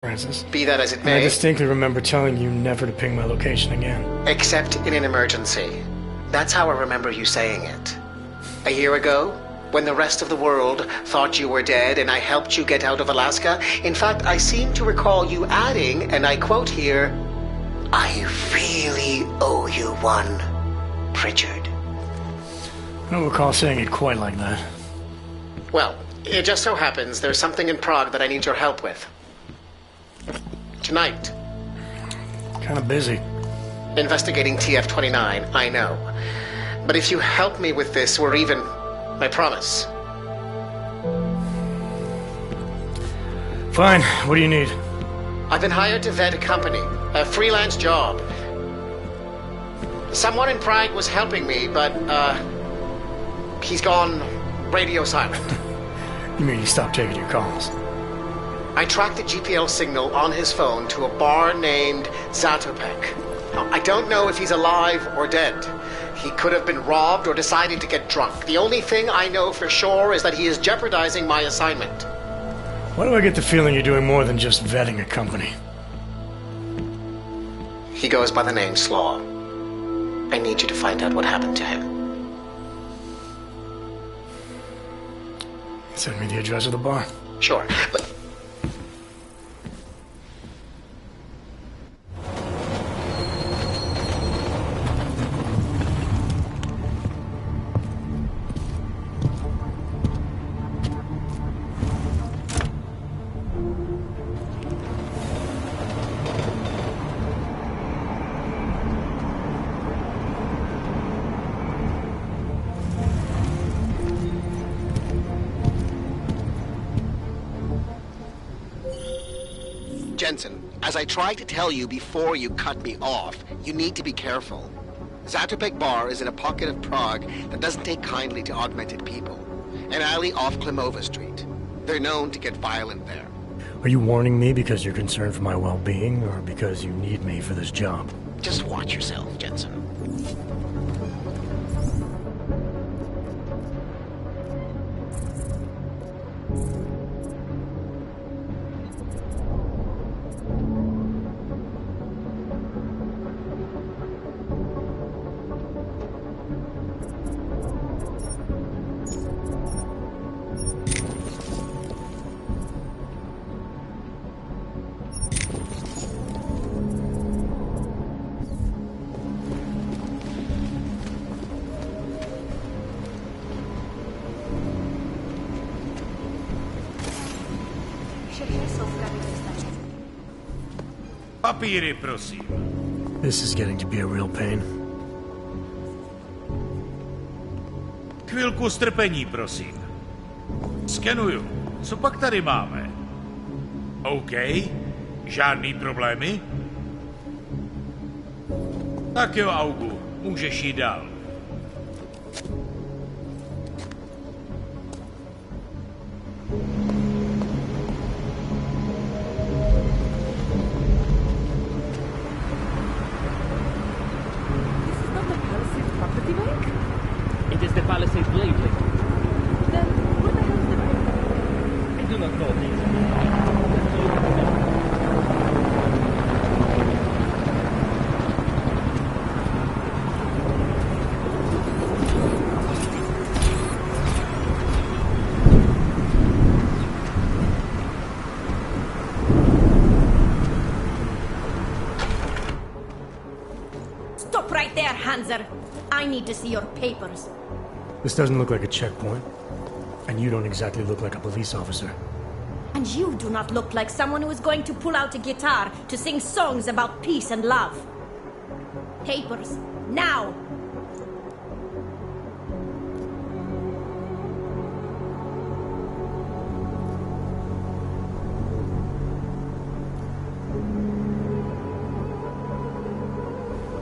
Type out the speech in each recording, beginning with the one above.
Francis. Be that as it I may, distinctly remember telling you never to ping my location again. except in an emergency. That's how I remember you saying it. A year ago, when the rest of the world thought you were dead and I helped you get out of Alaska, in fact, I seem to recall you adding, and I quote here, "I really owe you one, Pritchard." I don't recall saying it quite like that. Well, it just so happens there's something in Prague that I need your help with. Tonight. Kind of busy. Investigating TF-29, I know. But if you help me with this, we're even. I promise. Fine. What do you need? I've been hired to vet a company. A freelance job. Someone in Prague was helping me, but, he's gone radio silent. You mean he stopped taking your calls? I tracked the GPL signal on his phone to a bar named Zatopek. Now, I don't know if he's alive or dead. He could have been robbed or decided to get drunk. The only thing I know for sure is that he is jeopardizing my assignment. Why do I get the feeling you're doing more than just vetting a company? He goes by the name Slaw. I need you to find out what happened to him. Send me the address of the bar. Sure, but... Jensen, as I tried to tell you before you cut me off, you need to be careful. Zatopek Bar is in a pocket of Prague that doesn't take kindly to augmented people. An alley off Klimova Street. They're known to get violent there. Are you warning me because you're concerned for my well-being, or because you need me for this job? Just watch yourself, Jensen. Papíry, prosím. This is getting to be a real pain. Chvilku strpení, prosím. Skenuju. Co pak tady máme? OK. Žádný problémy? Tak jo, Augu. Můžeš jít dál. It is the Palisades Blade Link. Then, what the hell is the I do not know things. Stop right there, Hanser. I need to see your papers. This doesn't look like a checkpoint. And you don't exactly look like a police officer. And you do not look like someone who is going to pull out a guitar to sing songs about peace and love. Papers, now!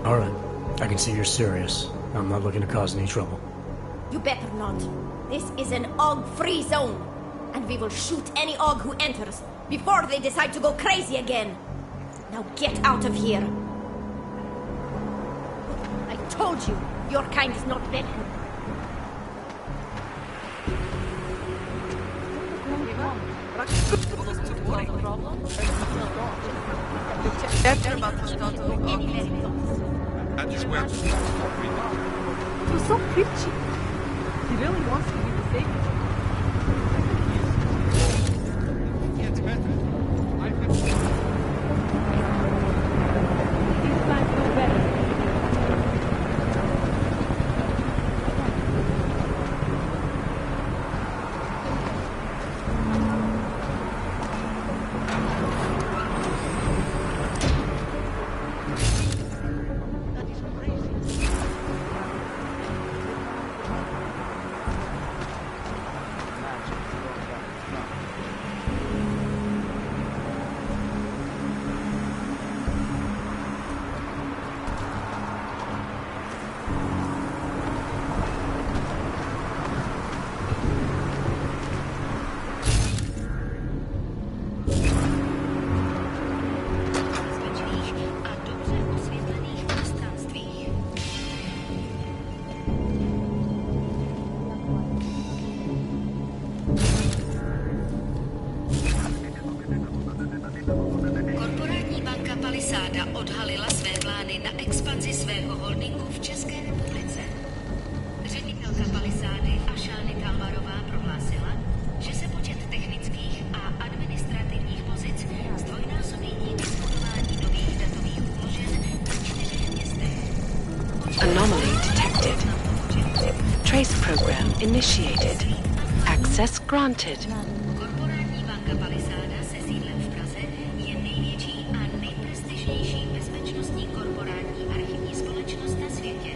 All right. I can see you're serious. I'm not looking to cause any trouble. You better not. This is an AUG-free zone. And we will shoot any AUG who enters before they decide to go crazy again. Now get out of here. I told you, your kind is not welcome. That is where It was so preachy. He really wants to be the savior. gets better. These guys know better. Korporátní banka Palisáda odhalila své plány na expanzi svého holdingu v České republice. Ředitelka Palisády Ašány Talvarová prohlásila, že se počet technických a administrativních pozic zdvojnásobí díky zbudování nových datových úložen v 4 městech. Anomaly detected. Trace program initiated. Access granted. Korporátní banka Palisáda se sídlem v Praze je největší a nejprestižnější bezpečnostní korporátní archivní společnost na světě.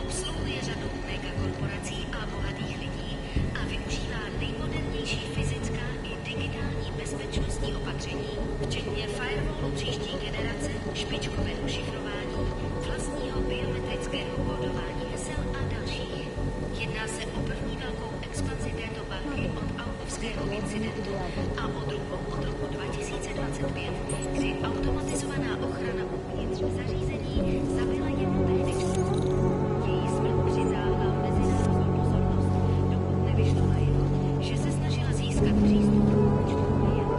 Obsluhuje řadu megakorporací a bohatých lidí a využívá nejmodernější fyzická i digitální bezpečnostní opatření, včetně firewallu příští generace, špičkového šifrování, vlastního biometrického kódování hesel a dalších. Jedná se o první velkou expanzi této banky od autovského incidentu a o druhou od roku 2025, kdy automatizovaná ochrana uvnitř zařízení zabila jednu techničku. Její smrt přitáhla mezinárodní pozornost, dokud nevyšlo najevo, že se snažila získat přístup k účtu klientů.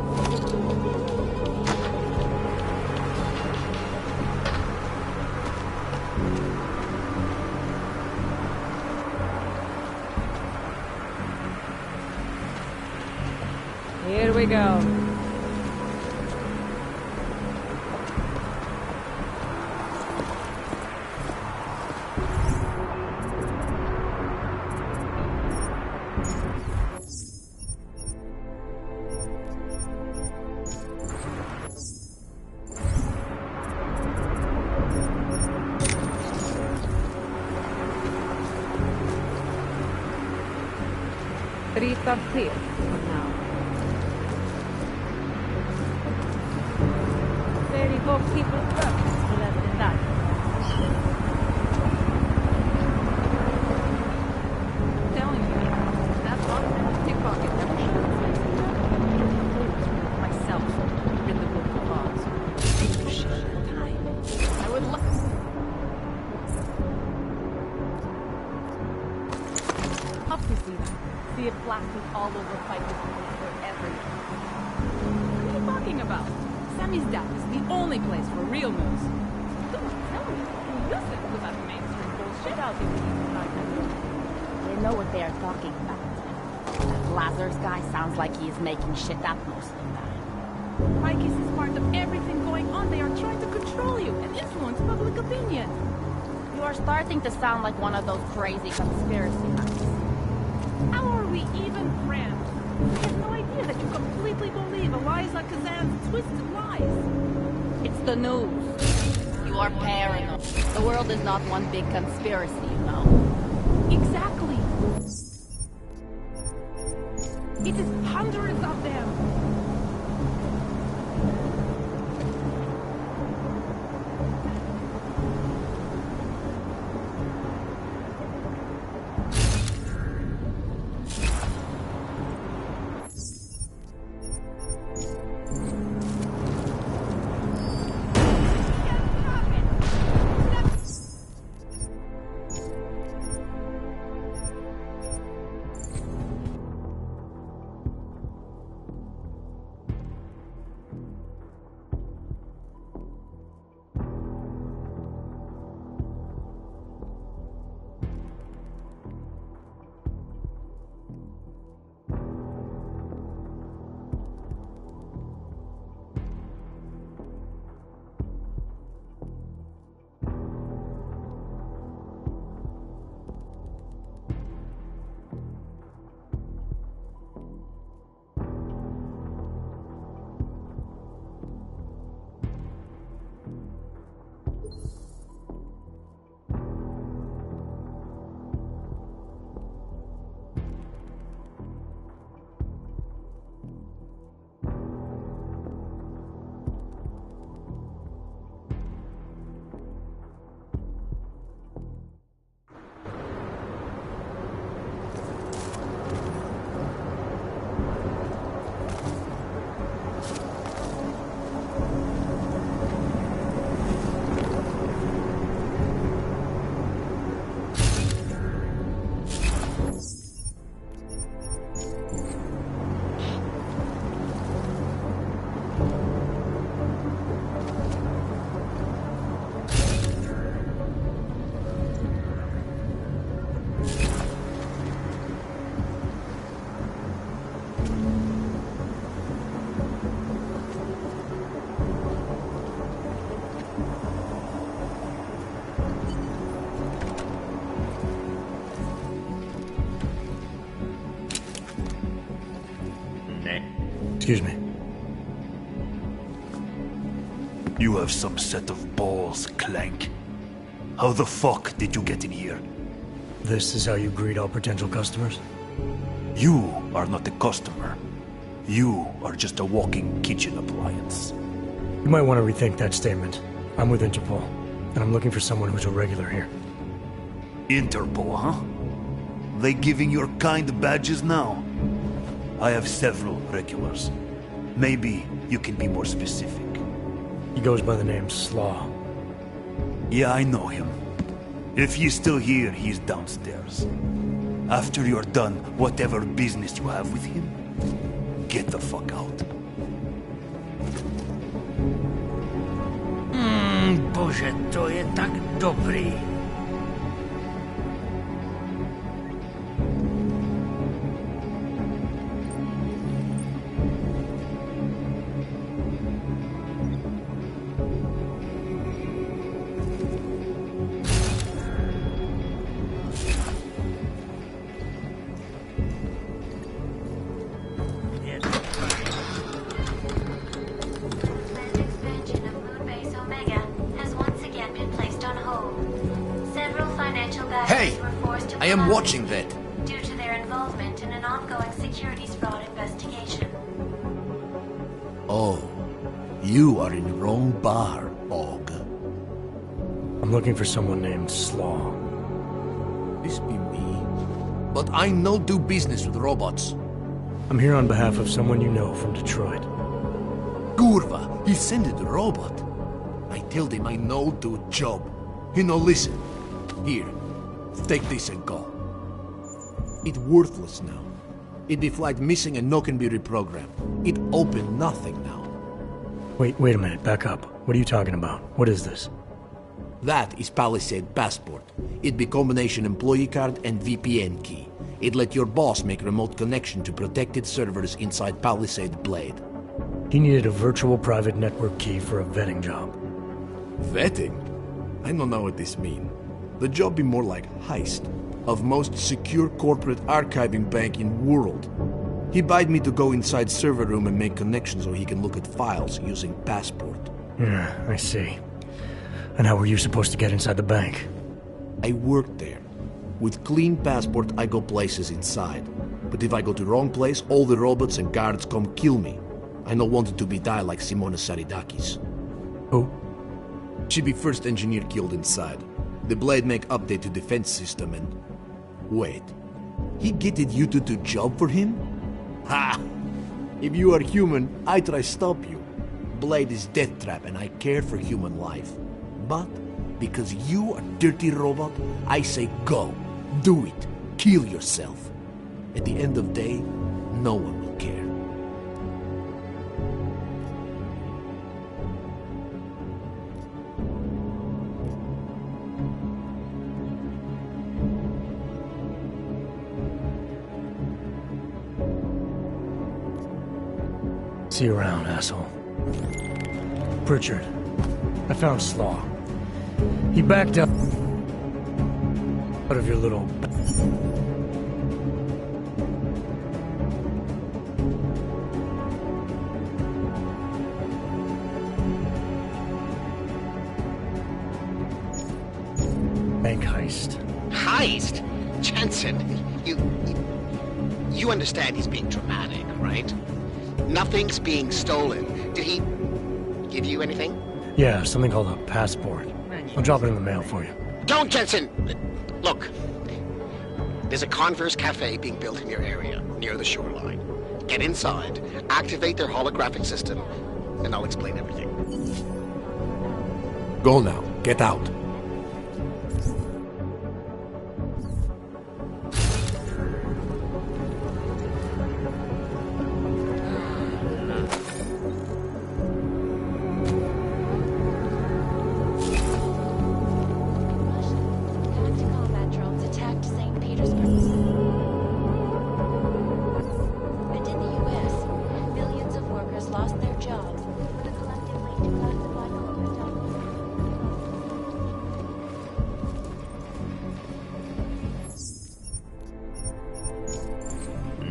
Here we go. Streets are clear for now. Very hope people first to let it die. I'm telling you, that authentic pocket never shines. Myself, in the book of odds. Shit, time. I would love. Up to see that. See it blasted all over fighters forever. What are you talking about? Sammy's death is the only place for real news. Don't tell me you listen to that mainstream bullshit out in the East. They know what they are talking about. That Lazarus guy sounds like he is making shit up mostly now. Mikey's is part of everything going on. They are trying to control you and influence public opinion. You are starting to sound like one of those crazy conspiracy nuts. How are we even friends? I have no idea that you completely believe Eliza Kazan's twisted lies. It's the news. You are paranoid. The world is not one big conspiracy, you know. Exactly. It is hundreds of them. Excuse me. You have some set of balls, Clank. How the fuck did you get in here? This is how you greet all potential customers? You are not a customer. You are just a walking kitchen appliance. You might want to rethink that statement. I'm with Interpol, and I'm looking for someone who's a regular here. Interpol, huh? They giving your kind badges now? I have several regulars. Maybe you can be more specific. He goes by the name Slaw. Yeah, I know him. If he's still here, he's downstairs. After you're done whatever business you have with him, get the fuck out. Bože, to je tak dobrý. I am watching that. Due to their involvement in an ongoing securities fraud investigation. Oh, you are in wrong bar, Og. I'm looking for someone named Slaw. This be me. But I no do business with robots. I'm here on behalf of someone you know from Detroit. Kurva, he sent it a robot. I told him I no do job. He no listen. Here. Take this and go. It worthless now. It be flight missing and no can be reprogrammed. It open nothing now. Wait a minute, back up. What are you talking about? What is this? That is Palisade Passport. It be combination employee card and VPN key. It let your boss make remote connection to protected servers inside Palisade Blade. He needed a virtual private network key for a vetting job. Vetting? I don't know what this mean. The job be more like heist of most secure corporate archiving bank in world. He bid me to go inside server room and make connections so he can look at files using Passport. Yeah, I see. And how were you supposed to get inside the bank? I worked there. With clean Passport, I go places inside. But if I go to wrong place, all the robots and guards come kill me. I no wanted to be die like Simona Saridakis. Who? She be first engineer killed inside. The Blade make update to defense system and... Wait. He getted you to do job for him? Ha! If you are human, I try stop you. Blade is death trap and I care for human life. But, because you are dirty robot, I say go. Do it. Kill yourself. At the end of day, no one will care. See you around, asshole. Pritchard, I found Slaw. He backed up out of your little... bank heist. Heist? Jensen, you understand he's being dramatic, right? Nothing's being stolen. Did he give you anything? Yeah, something called a passport. I'll drop it in the mail for you. Don't, Jensen! Look, there's a Converse cafe being built in your area, near the shoreline. Get inside, activate their holographic system, and I'll explain everything. Go now. Get out.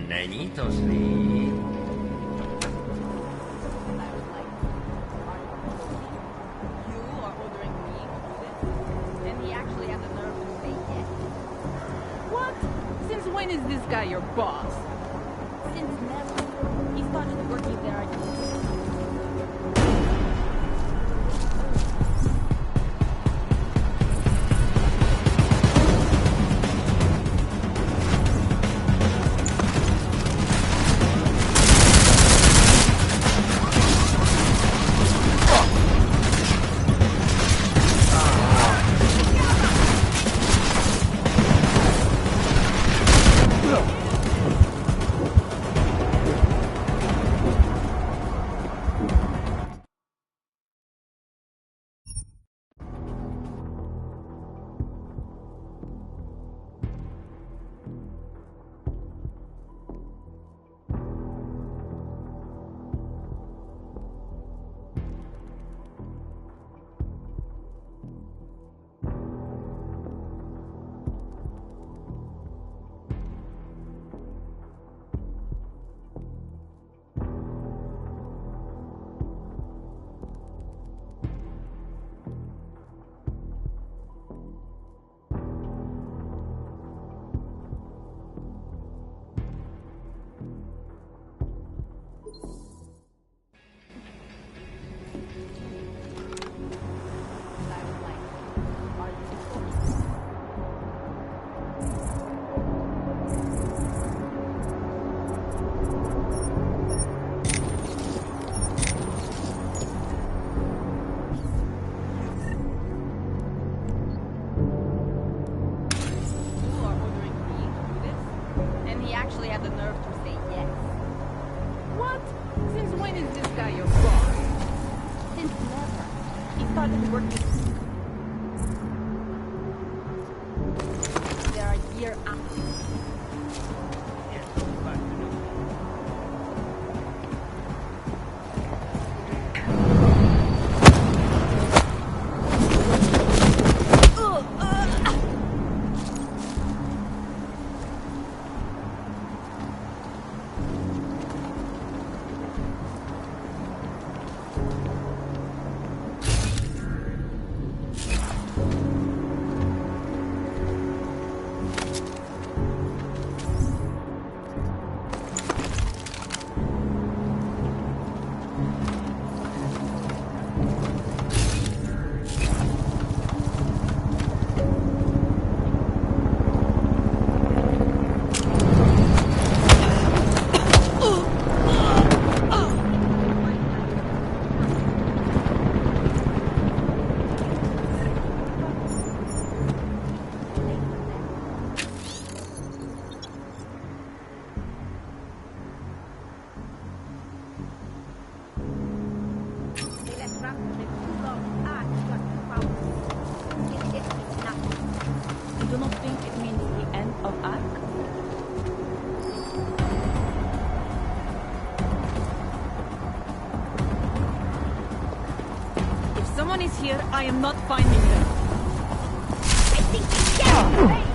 Není to zlý. guy your boss? Since never. He started working there. Here, I am not finding them. I think we can!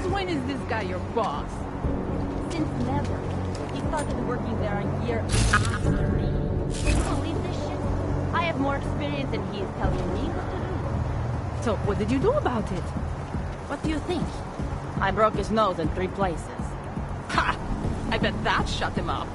When is this guy your boss? Since never. He started working there a year after me. Can you believe this shit? I have more experience than he is telling me what to do. So, what did you do about it? What do you think? I broke his nose in 3 places. Ha! I bet that shut him up.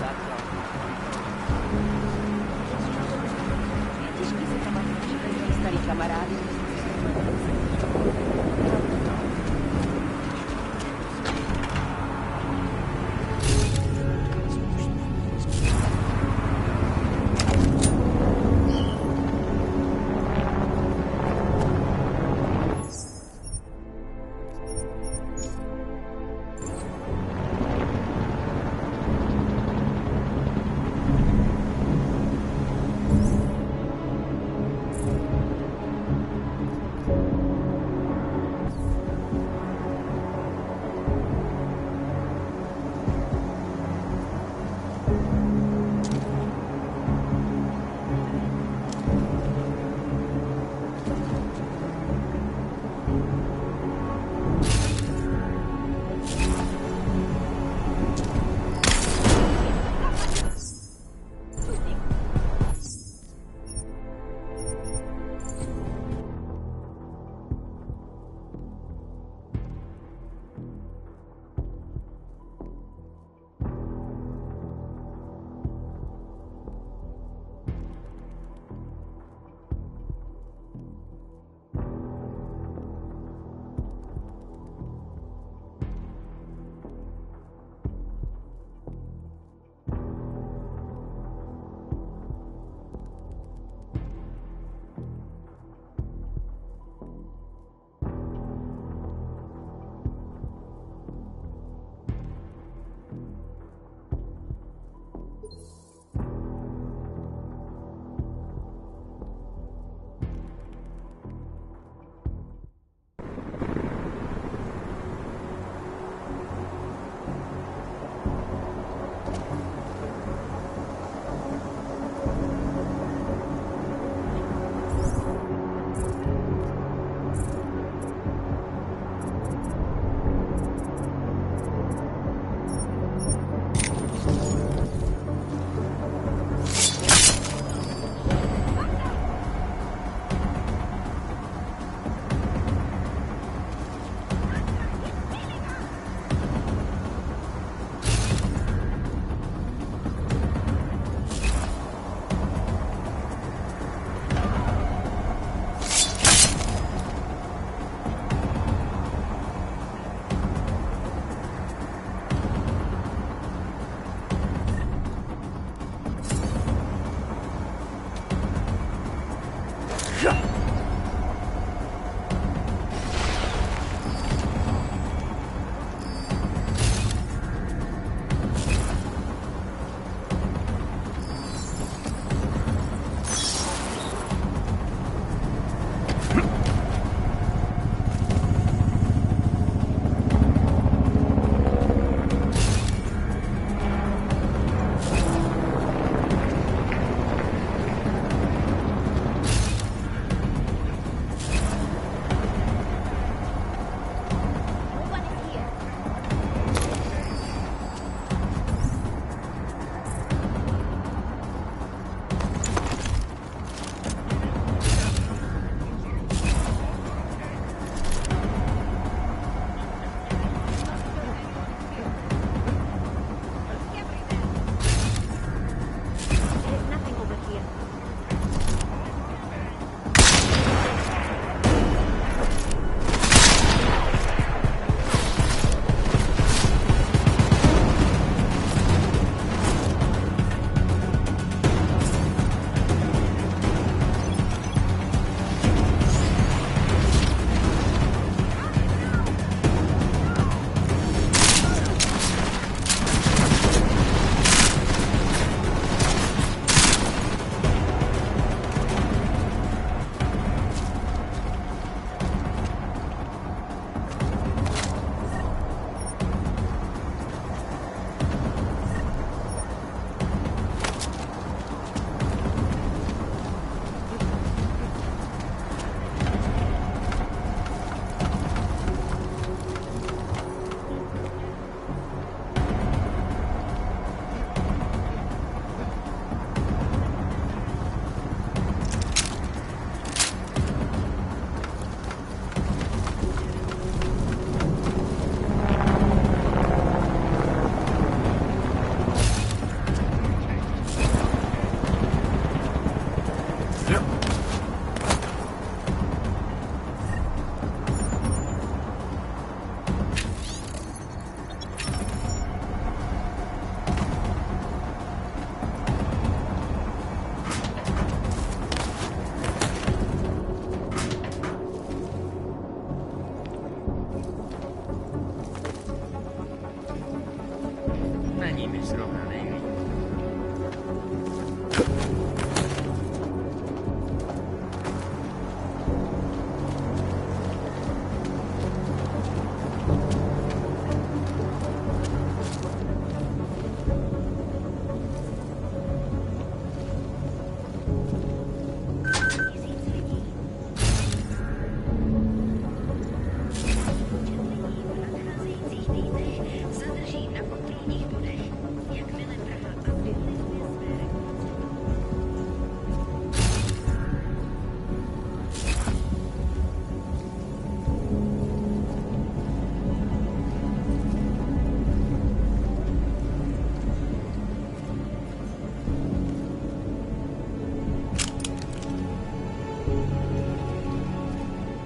Diz que você estava fugindo de estar em camaradas.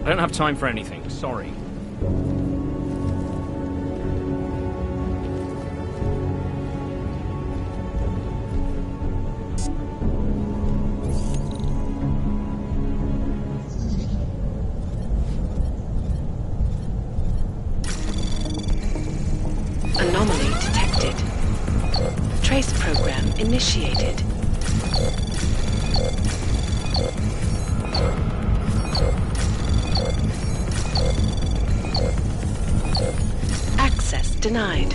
I don't have time for anything, sorry. Anomaly detected. Trace program initiated. Access denied.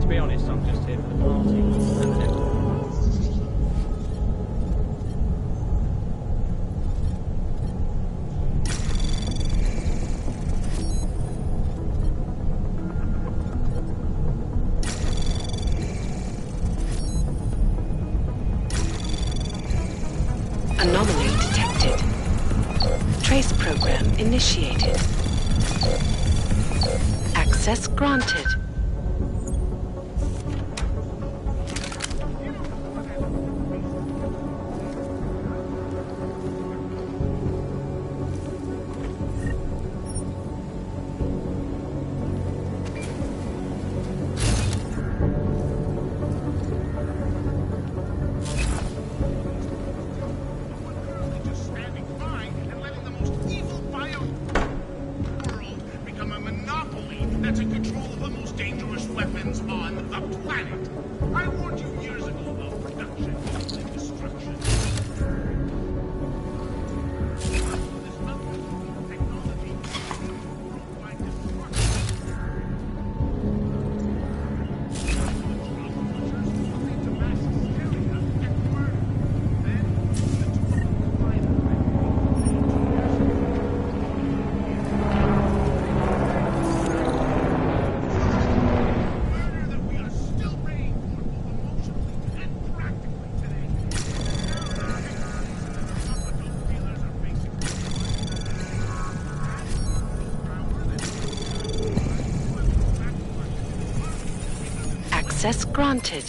To be honest, I'm just here for the party. Anomaly detected. Trace program initiated. Access granted. Just standing by and letting the most evil bio world become a monopoly that's in control of the most dangerous weapons on the planet. I warned you years ago about production and destruction. This technology worldwide destruction. To mass hysteria and murder. Murder that we are still paying for both emotionally and practically today. Adult dealers are Access granted.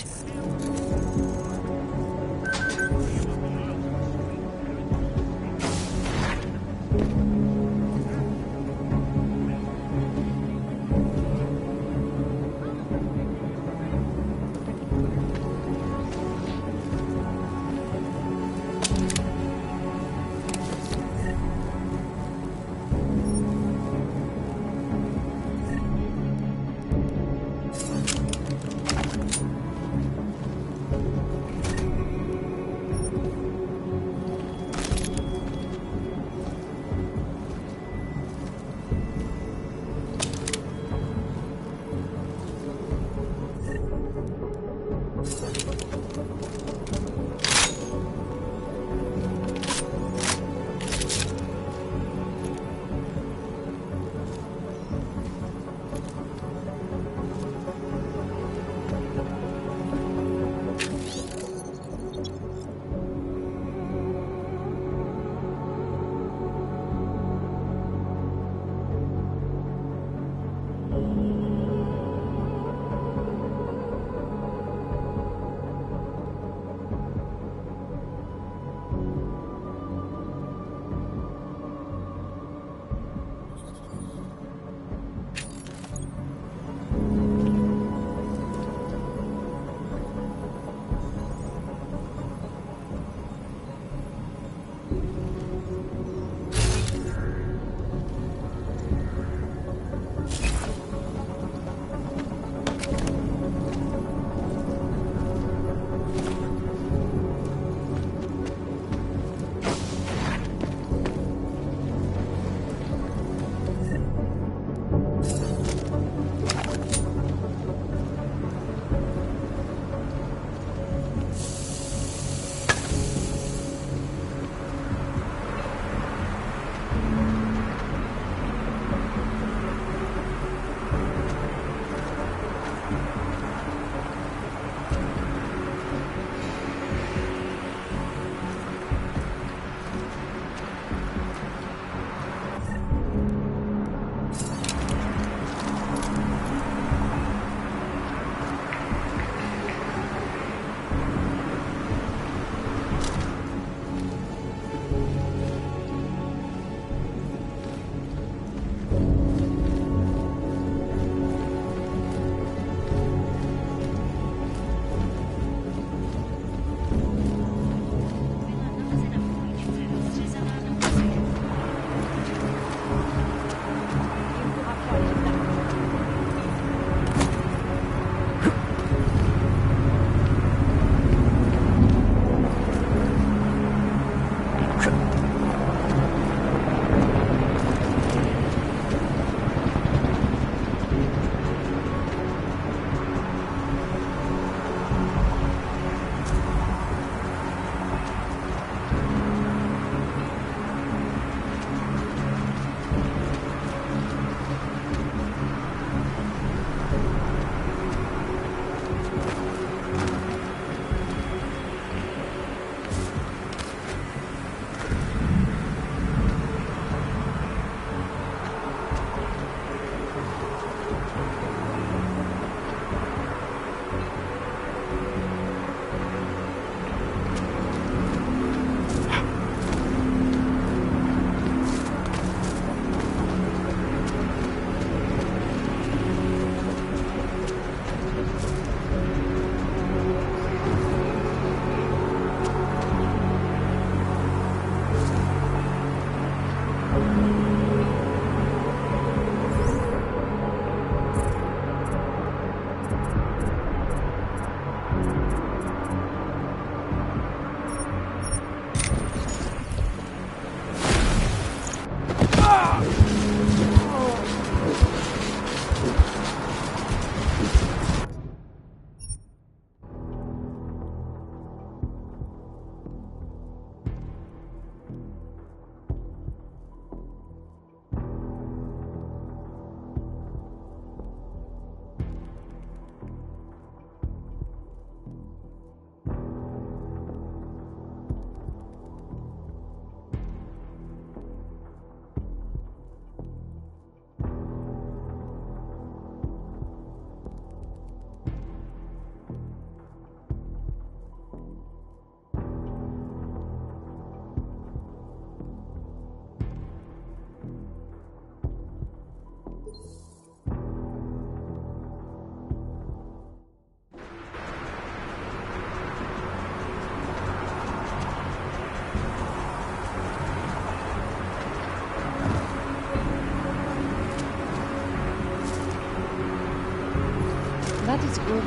That is good.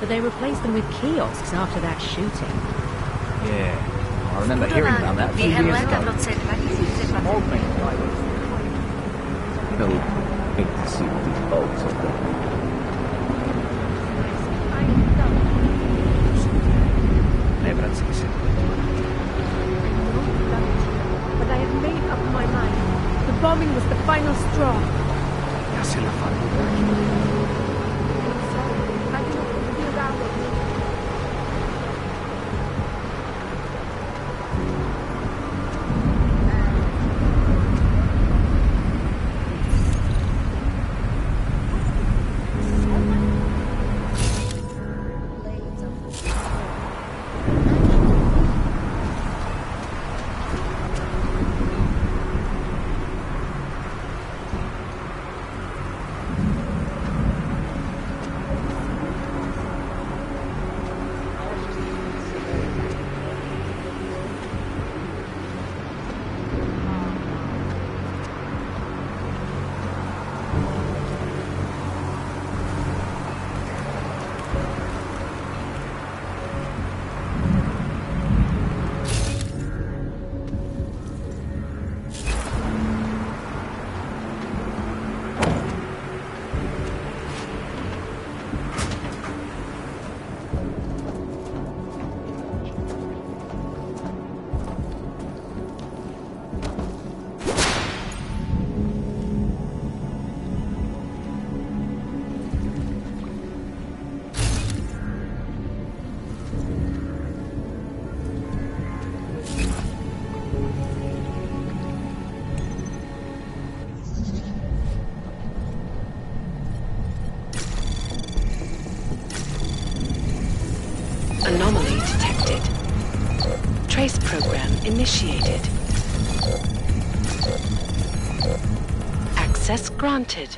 But they replaced them with kiosks after that shooting. Yeah, I remember hearing about that a few years ago. They'll hate to see what these boats have done. Never cease. But I have made up my mind. The bombing was the final straw. Ya se la fanno. I'm sorry. I do not feel that way. Trace program initiated. Access granted.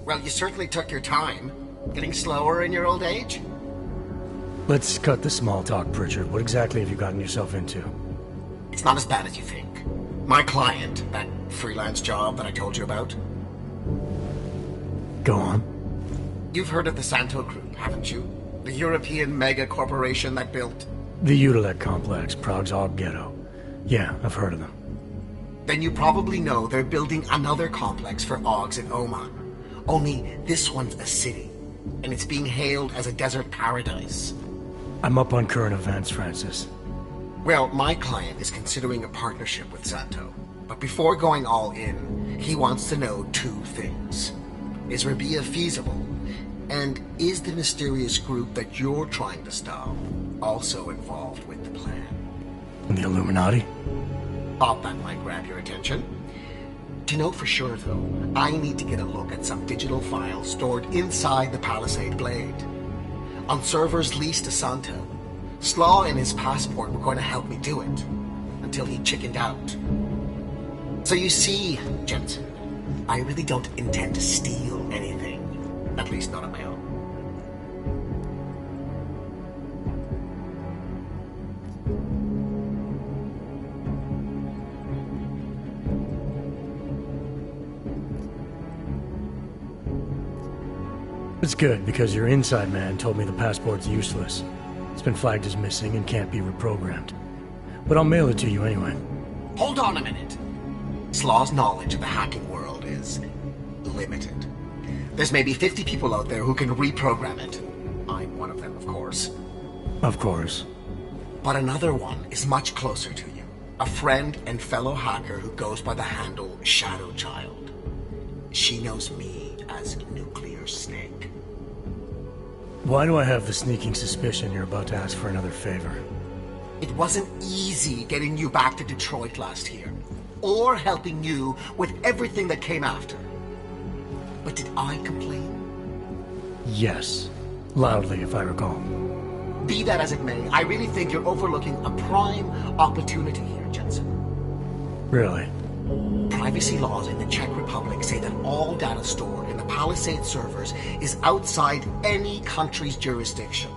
Well, you certainly took your time. Getting slower in your old age? Let's cut the small talk, Pritchard. What exactly have you gotten yourself into? It's not as bad as you think. My client, that freelance job that I told you about. Go on. You've heard of the Santo Group, haven't you? The European mega corporation that built... The Utilec complex, Prague's Og Ghetto. Yeah, I've heard of them. Then you probably know they're building another complex for Ogs in Oman. Only this one's a city, and it's being hailed as a desert paradise. I'm up on current events, Francis. Well, my client is considering a partnership with Santo. But before going all in, he wants to know two things. Is Rabia feasible? And is the mysterious group that you're trying to stop also involved with the plan? The Illuminati? Thought that might grab your attention. To know for sure, though, I need to get a look at some digital files stored inside the Palisade Blade. On servers leased to Santo, Slaw and his passport were going to help me do it, until he chickened out. So you see, Jensen, I really don't intend to steal anything, at least not on my own. It's good, because your inside man told me the passport's useless. It's been flagged as missing and can't be reprogrammed. But I'll mail it to you anyway. Hold on a minute. Slaw's knowledge of the hacking world is limited. There's maybe 50 people out there who can reprogram it. I'm one of them, of course. Of course. But another one is much closer to you. A friend and fellow hacker who goes by the handle Shadow Child. She knows me as Nuclear Snake. Why do I have the sneaking suspicion you're about to ask for another favor? It wasn't easy getting you back to Detroit last year, or helping you with everything that came after. But did I complain? Yes. Loudly, if I recall. Be that as it may, I really think you're overlooking a prime opportunity here, Jensen. Really? Privacy laws in the Czech Republic say that all data stored in the Palisade servers is outside any country's jurisdiction.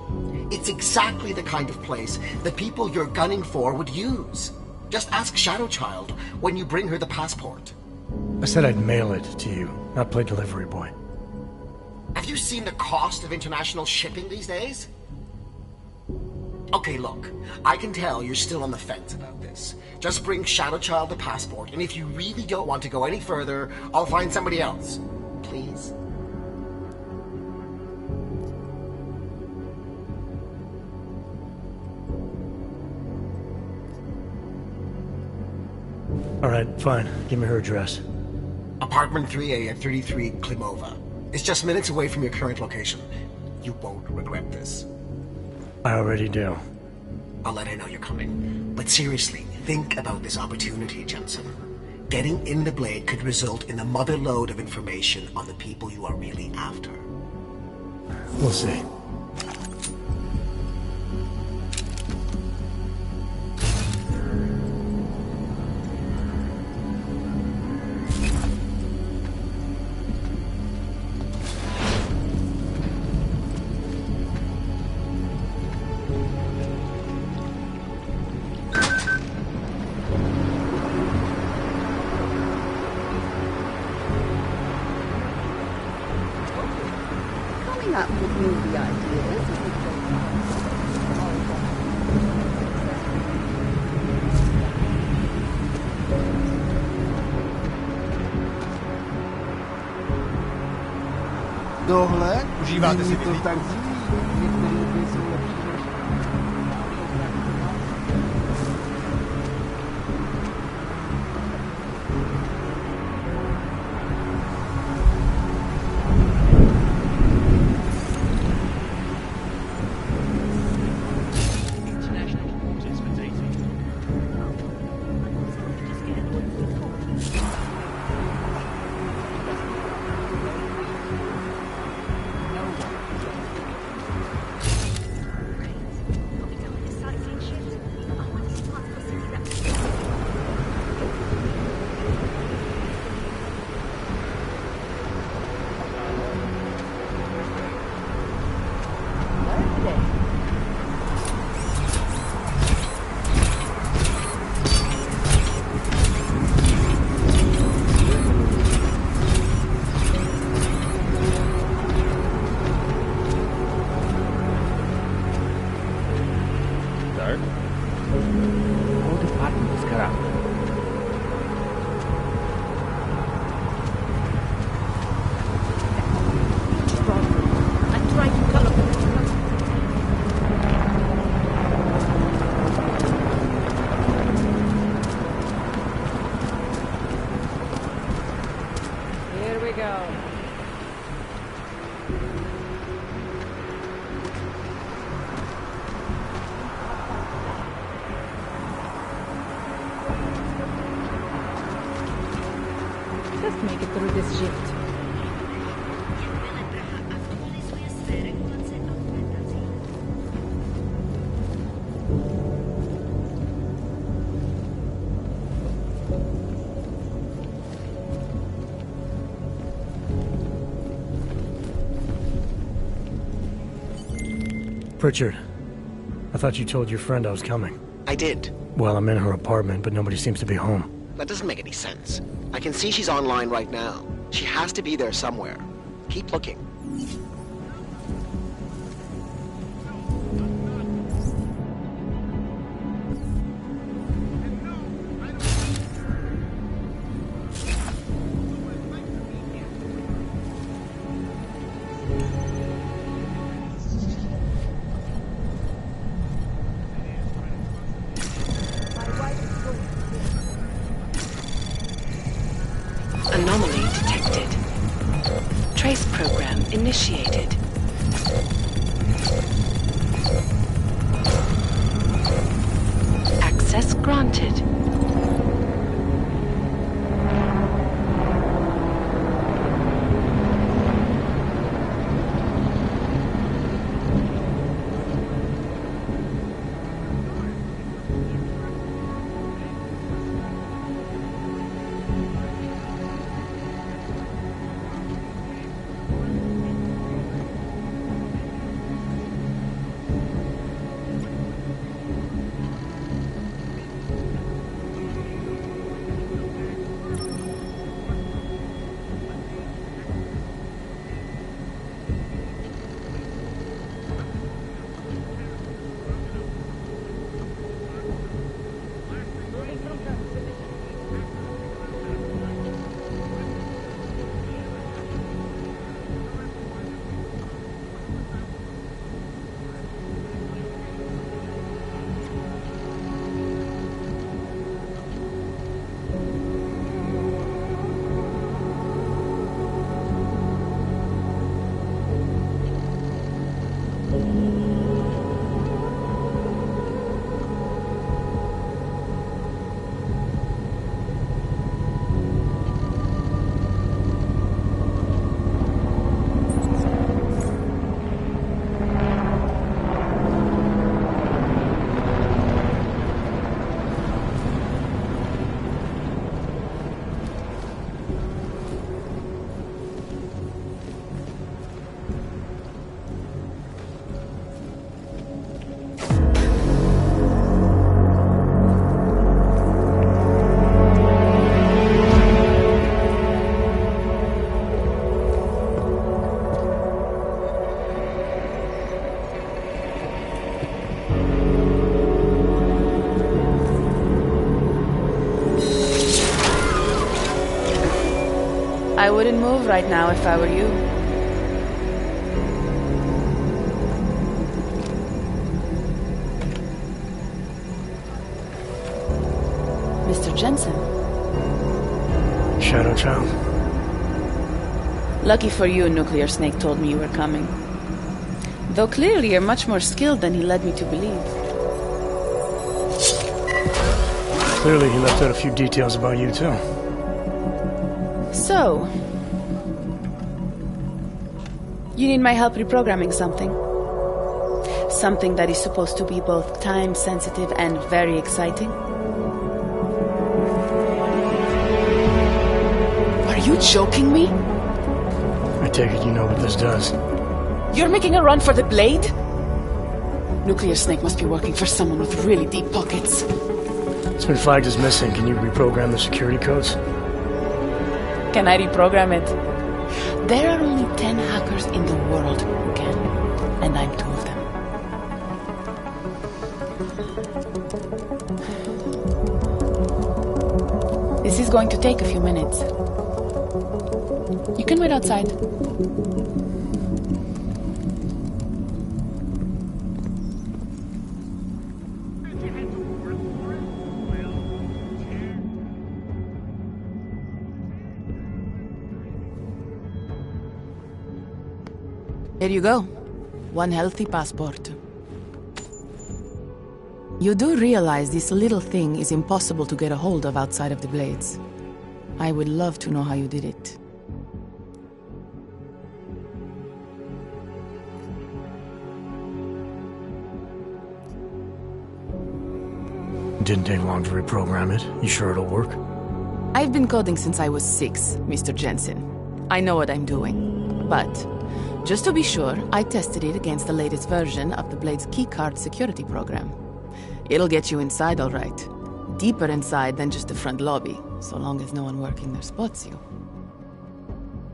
It's exactly the kind of place that people you're gunning for would use. Just ask Shadow Child when you bring her the passport. I said I'd mail it to you, not play delivery boy. Have you seen the cost of international shipping these days? Okay, look, I can tell you're still on the fence about this. Just bring Shadow Child the passport, and if you really don't want to go any further, I'll find somebody else. Please? Alright, fine. Give me her address. Apartment 3A at 33 Klimova. It's just minutes away from your current location. You won't regret this. I already do. I'll let her know you're coming. But seriously, think about this opportunity, Jensen. Getting in the Blade could result in a mother lode of information on the people you are really after. We'll see. Up with movie ideas. Tohle Užíváte si není to vyhlídku? tak zlý. Některé věci jsou lepší než... Just make it through this shift. Pritchard, I thought you told your friend I was coming. I did. Well, I'm in her apartment, but nobody seems to be home. That doesn't make any sense. I can see she's online right now. She has to be there somewhere. Keep looking. Anomaly detected. Trace program initiated. Access granted. I wouldn't move right now if I were you. Mr. Jensen. Shadow Child. Lucky for you, Nuclear Snake told me you were coming. Though clearly you're much more skilled than he led me to believe. Clearly he left out a few details about you, too. So... you need my help reprogramming something. Something that is supposed to be both time-sensitive and very exciting. Are you joking me? I take it you know what this does. You're making a run for the blade? Nuclear Snake must be working for someone with really deep pockets. It's been flagged as missing. Can you reprogram the security codes? Can I reprogram it? There are only 10 hackers in the world who can, and I'm 2 of them. This is going to take a few minutes. You can wait outside. Here you go. 1 healthy passport. You do realize this little thing is impossible to get a hold of outside of the Blades. I would love to know how you did it. Didn't take long to reprogram it. You sure it'll work? I've been coding since I was 6, Mr. Jensen. I know what I'm doing. But, just to be sure, I tested it against the latest version of the Blade's keycard security program. It'll get you inside all right. Deeper inside than just the front lobby, so long as no one working there spots you.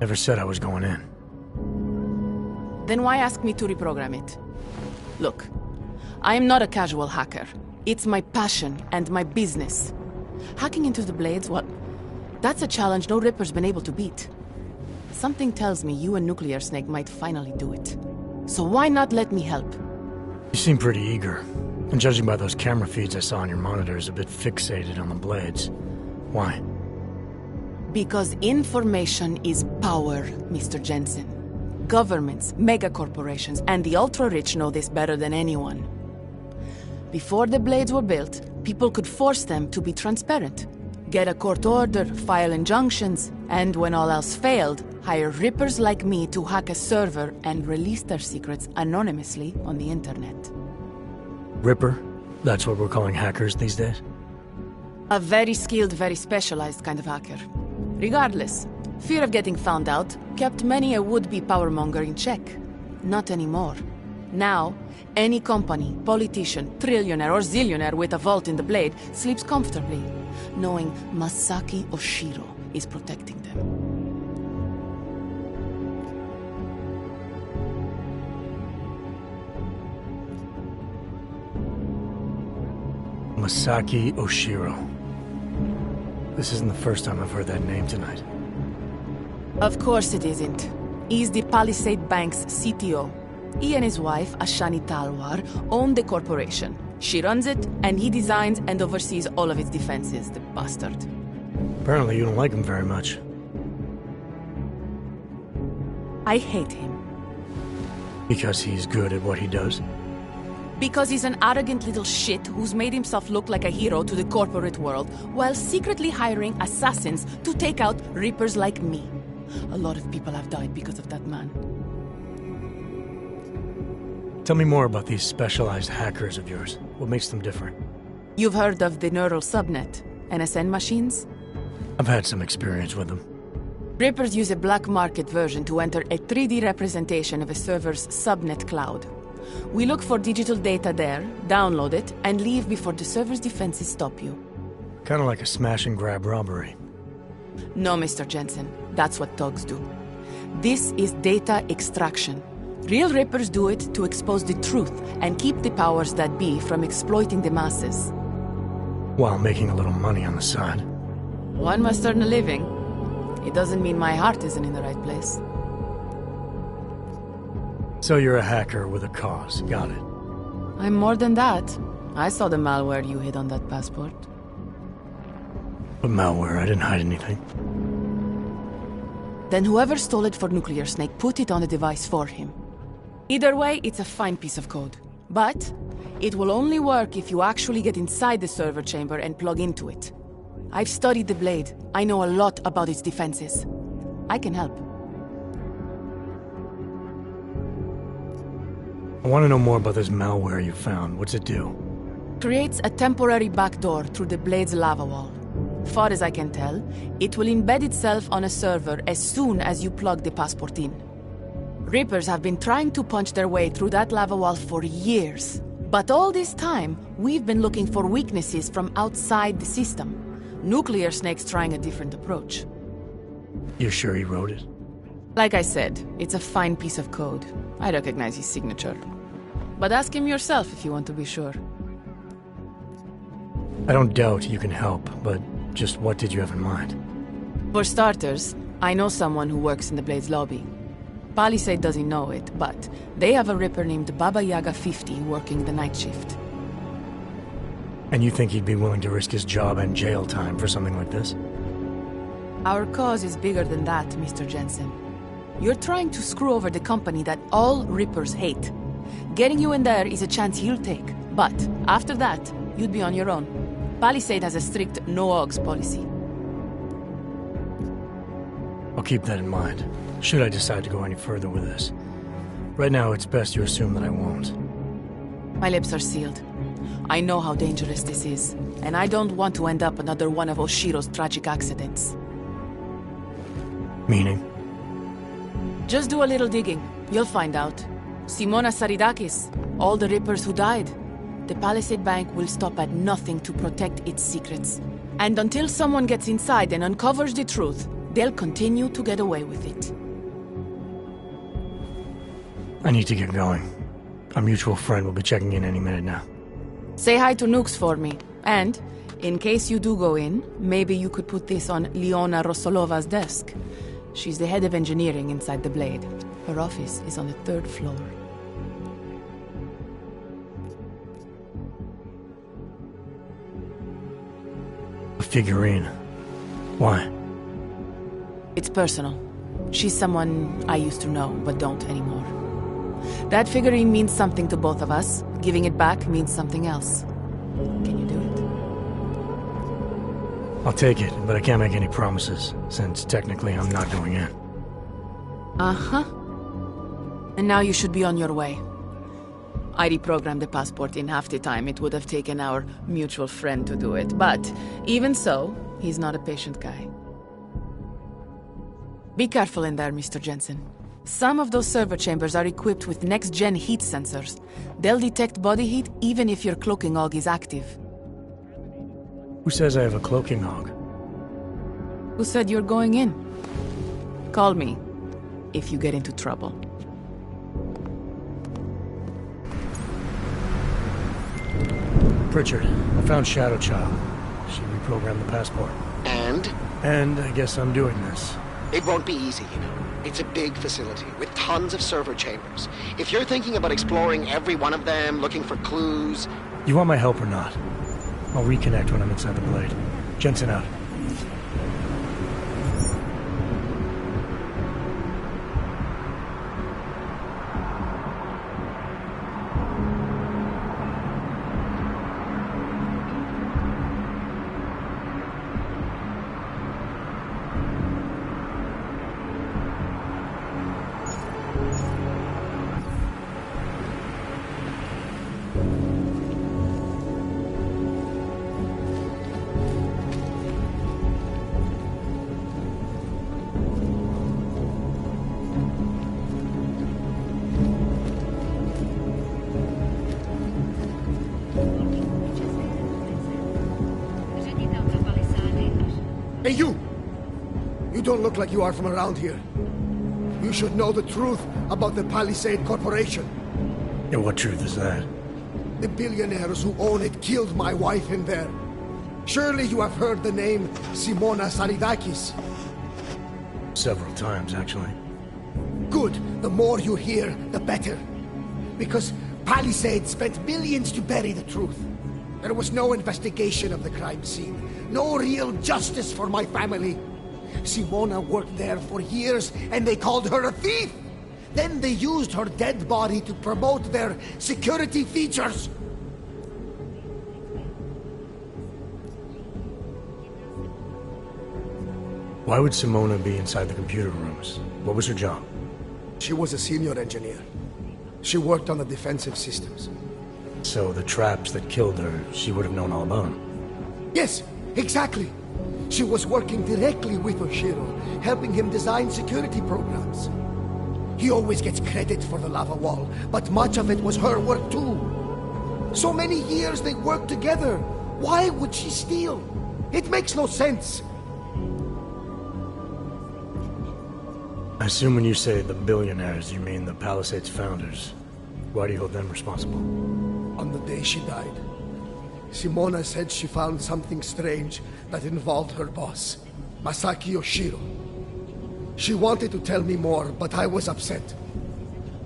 Never said I was going in. Then why ask me to reprogram it? Look, I am not a casual hacker. It's my passion and my business. Hacking into the Blades, well, that's a challenge no Ripper's been able to beat. Something tells me you and Nuclear Snake might finally do it. So why not let me help? You seem pretty eager. And judging by those camera feeds I saw on your monitors, a bit fixated on the Blades. Why? Because information is power, Mr. Jensen. Governments, megacorporations, and the ultra-rich know this better than anyone. Before the Blades were built, people could force them to be transparent. Get a court order, file injunctions, and when all else failed, hire Rippers like me to hack a server and release their secrets anonymously on the internet. Ripper? That's what we're calling hackers these days? A very skilled, very specialized kind of hacker. Regardless, fear of getting found out kept many a would-be powermonger in check. Not anymore. Now, any company, politician, trillionaire or zillionaire with a vault in the Blade sleeps comfortably, knowing Masaki Oshiro is protecting them. Masaki Oshiro. This isn't the first time I've heard that name tonight. Of course it isn't. He's the Palisade Bank's CTO. He and his wife, Ashani Talwar, own the corporation. She runs it, and he designs and oversees all of its defenses, the bastard. Apparently you don't like him very much. I hate him. Because he's good at what he does? Because he's an arrogant little shit who's made himself look like a hero to the corporate world, while secretly hiring assassins to take out Rippers like me. A lot of people have died because of that man. Tell me more about these specialized hackers of yours. What makes them different? You've heard of the neural subnet, NSN machines? I've had some experience with them. Rippers use a black market version to enter a 3D representation of a server's subnet cloud. We look for digital data there, download it, and leave before the server's defenses stop you. Kind of like a smash and grab robbery. No, Mr. Jensen. That's what thugs do. This is data extraction. Real Rippers do it to expose the truth and keep the powers that be from exploiting the masses. While making a little money on the side. One must earn a living. It doesn't mean my heart isn't in the right place. So you're a hacker with a cause. Got it. I'm more than that. I saw the malware you hid on that passport. But malware, I didn't hide anything. Then whoever stole it for Nuclear Snake put it on the device for him. Either way, it's a fine piece of code. But it will only work if you actually get inside the server chamber and plug into it. I've studied the Blade. I know a lot about its defenses. I can help. I want to know more about this malware you found. What's it do? Creates a temporary backdoor through the Blade's lava wall. Far as I can tell, it will embed itself on a server as soon as you plug the passport in. Reapers have been trying to punch their way through that lava wall for years. But all this time, we've been looking for weaknesses from outside the system. Nuclear Snake's trying a different approach. You're sure he wrote it? Like I said, it's a fine piece of code. I recognize his signature. But ask him yourself if you want to be sure. I don't doubt you can help, but just what did you have in mind? For starters, I know someone who works in the Blade's lobby. Palisade doesn't know it, but they have a Ripper named Baba Yaga 50 working the night shift. And you think he'd be willing to risk his job and jail time for something like this? Our cause is bigger than that, Mr. Jensen. You're trying to screw over the company that all Rippers hate. Getting you in there is a chance he'll take, but after that, you'd be on your own. Palisade has a strict no-ogs policy. I'll keep that in mind, should I decide to go any further with this. Right now, it's best you assume that I won't. My lips are sealed. I know how dangerous this is, and I don't want to end up another one of Oshiro's tragic accidents. Meaning? Just do a little digging. You'll find out. Simona Saridakis, all the Rippers who died. The Palisade Bank will stop at nothing to protect its secrets. And until someone gets inside and uncovers the truth, they'll continue to get away with it. I need to get going. Our mutual friend will be checking in any minute now. Say hi to Nukes for me. And, in case you do go in, maybe you could put this on Leona Rosolova's desk. She's the head of engineering inside the Blade. Her office is on the 3rd floor. A figurine. Why? It's personal. She's someone I used to know, but don't anymore. That figurine means something to both of us. Giving it back means something else. Can you do it? I'll take it, but I can't make any promises, since technically I'm not going in. Uh-huh. And now you should be on your way. I reprogrammed the passport in half the time it would have taken our mutual friend to do it, but even so, he's not a patient guy. Be careful in there, Mr. Jensen. Some of those server chambers are equipped with next-gen heat sensors. They'll detect body heat even if your cloaking AUG is active. Who says I have a cloaking AUG? Who said you're going in? Call me if you get into trouble. Pritchard, I found Shadow Child. She reprogrammed the passport. And? And I guess I'm doing this. It won't be easy, you know. It's a big facility with tons of server chambers. If you're thinking about exploring every one of them, looking for clues... You want my help or not? I'll reconnect when I'm inside the Blade. Jensen out. Hey, you! You don't look like you are from around here. You should know the truth about the Palisade Corporation. Yeah, what truth is that? The billionaires who own it killed my wife in there. Surely you have heard the name Simona Saridakis. Several times, actually. Good. The more you hear, the better. Because Palisade spent millions to bury the truth. There was no investigation of the crime scene. No real justice for my family. Simona worked there for years, and they called her a thief! Then they used her dead body to promote their security features! Why would Simona be inside the computer rooms? What was her job? She was a senior engineer. She worked on the defensive systems. So the traps that killed her, she would have known all about them? Yes, exactly. She was working directly with Oshiro, helping him design security programs. He always gets credit for the lava wall, but much of it was her work too. So many years they worked together. Why would she steal? It makes no sense. I assume when you say the billionaires, you mean the Palisades founders. Why do you hold them responsible? On the day she died, Simona said she found something strange that involved her boss, Masaki Oshiro. She wanted to tell me more, but I was upset.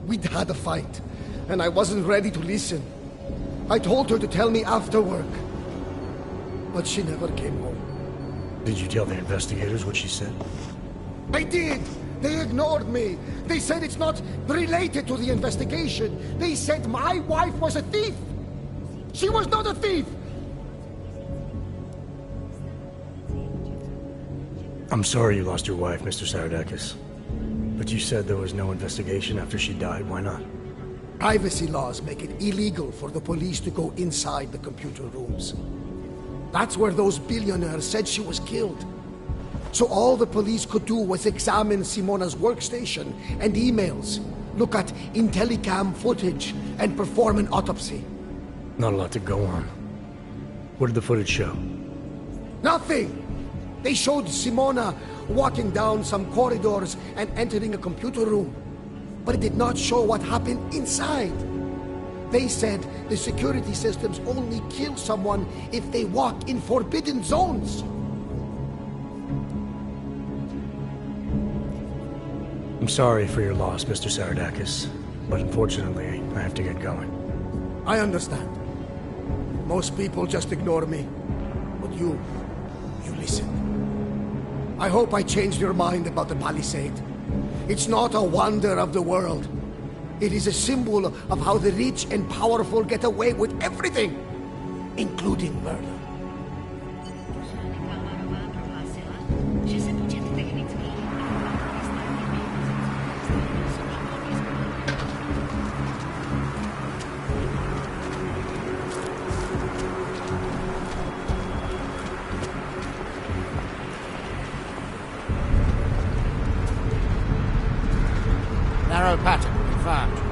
We'd had a fight, and I wasn't ready to listen. I told her to tell me after work, but she never came home. Did you tell the investigators what she said? I did! They ignored me! They said it's not related to the investigation! They said my wife was a thief! She was not a thief! I'm sorry you lost your wife, Mr. Saradakis. But you said there was no investigation after she died. Why not? Privacy laws make it illegal for the police to go inside the computer rooms. That's where those billionaires said she was killed. So all the police could do was examine Simona's workstation and emails, look at Intellicam footage, and perform an autopsy. Not a lot to go on. What did the footage show? Nothing! They showed Simona walking down some corridors and entering a computer room. But it did not show what happened inside. They said the security systems only kill someone if they walk in forbidden zones. I'm sorry for your loss, Mr. Saradakis, but unfortunately, I have to get going. I understand. Most people just ignore me. But you listen. I hope I changed your mind about the Palisade. It's not a wonder of the world. It is a symbol of how the rich and powerful get away with everything, including murder. Narrow pattern confirmed.